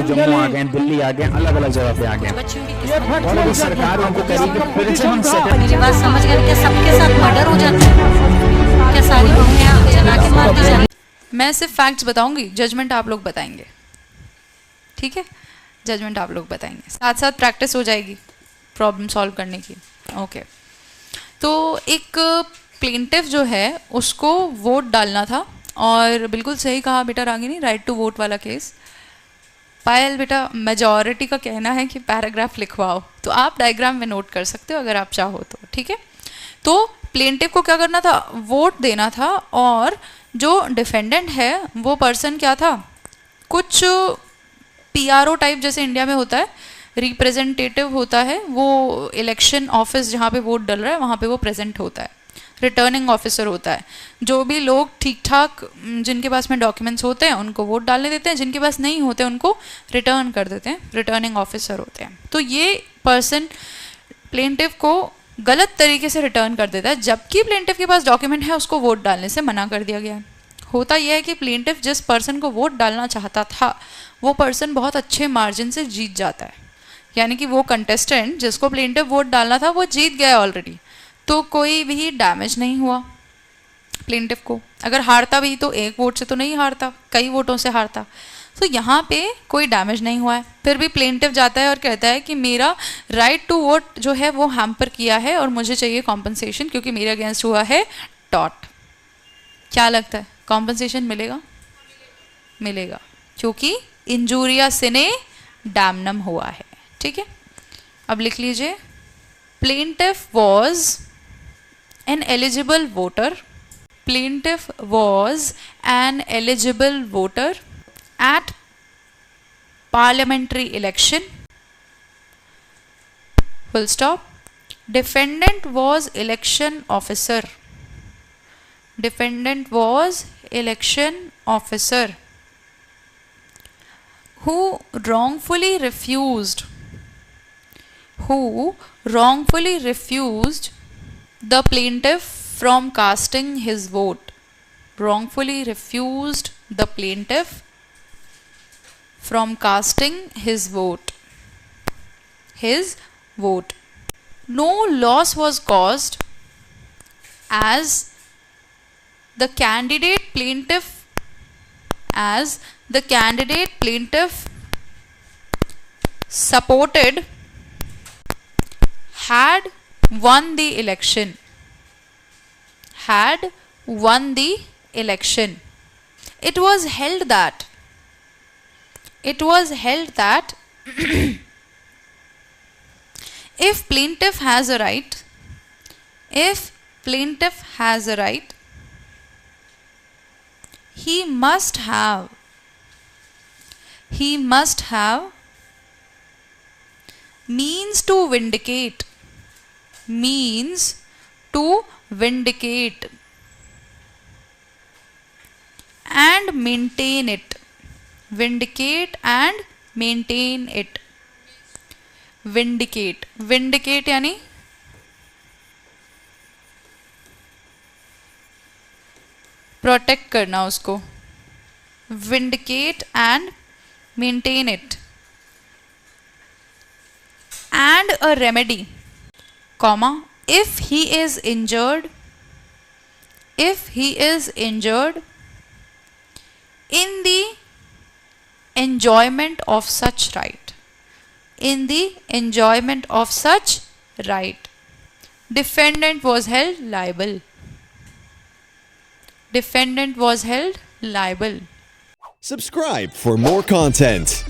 जम्मू आ गए, दिल्ली आ गए, अलग अलग जगह पे आ गए, और अभी सरकार उनको करेगी प्रिजन सेटल। मेरी बात समझ गए? क्या सबके साथ मर्डर हो जाता है? क्या सारी बहुएं जला के मार दी जाती? मैं सिर्फ फैक्ट्स बताऊंगी, जजमेंट आप लोग बताएंगे, ठीक है? जजमेंट आप लोग बताएंगे, साथ साथ प्रैक्टिस हो जाएगी प्रॉब्लम सॉल्व करने की। ओके, तो एक प्लेंटिफ जो है उसको वोट डालना था, और बिल्कुल सही कहा बेटा रागिनी, राइट टू वोट वाला केस। पायल बेटा, मेजॉरिटी का कहना है कि पैराग्राफ लिखवाओ, तो आप डायग्राम में नोट कर सकते हो अगर आप चाहो तो, ठीक है? तो प्लेंटिफ को क्या करना था? वोट देना था, और जो डिफेंडेंट है वो पर्सन क्या था? कुछ पीआरओ टाइप जैसे इंडिया में होता है, रिप्रेजेंटेटिव होता है, वो इलेक्शन ऑफिस जहाँ पे वोट डल रहा है वहाँ पे वो प्रेजेंट होता है, रिटर्निंग ऑफिसर होता है। जो भी लोग ठीक ठाक जिनके पास में डॉक्यूमेंट्स होते हैं उनको वोट डालने देते हैं, जिनके पास नहीं होते उनको रिटर्न कर देते हैं, रिटर्निंग ऑफिसर होते हैं। तो ये पर्सन प्लेंटिफ को गलत तरीके से रिटर्न कर देता है, जबकि प्लेंटिफ के पास डॉक्यूमेंट है, उसको वोट डालने से मना कर दिया गया है। होता यह है कि प्लेंटिफ जिस पर्सन को वोट डालना चाहता था वो पर्सन बहुत अच्छे मार्जिन से जीत जाता है, यानी कि वो कंटेस्टेंट जिसको प्लेंटिफ वोट डालना था वो जीत गया ऑलरेडी, तो कोई भी डैमेज नहीं हुआ प्लेंटिफ को। अगर हारता भी तो एक वोट से तो नहीं हारता, कई वोटों से हारता, तो यहाँ पे कोई डैमेज नहीं हुआ है। फिर भी प्लेंटिफ जाता है और कहता है कि मेरा राइट टू वोट जो है वो हैम्पर किया है और मुझे चाहिए कॉम्पनसेशन, क्योंकि मेरे अगेंस्ट हुआ है टॉट। क्या लगता है, कॉम्पनसेशन मिलेगा? मिलेगा, क्योंकि इंजूरिया सिने डैमनम हुआ है, ठीक है? अब लिख लीजिए, plaintiff was an eligible voter, plaintiff was an eligible voter at parliamentary election, full stop. Defendant was election officer, defendant was election officer who wrongfully refused the plaintiff from casting his vote, wrongfully refused the plaintiff from casting his vote. No loss was caused as the candidate plaintiff supported had won the election. It was held that if plaintiff has a right, he must have means to vindicate and maintain it. Vindicate यानी protect करना उसको, vindicate and maintain it, and a remedy, comma, if he is injured in the enjoyment of such right, defendant was held liable. Subscribe for more content.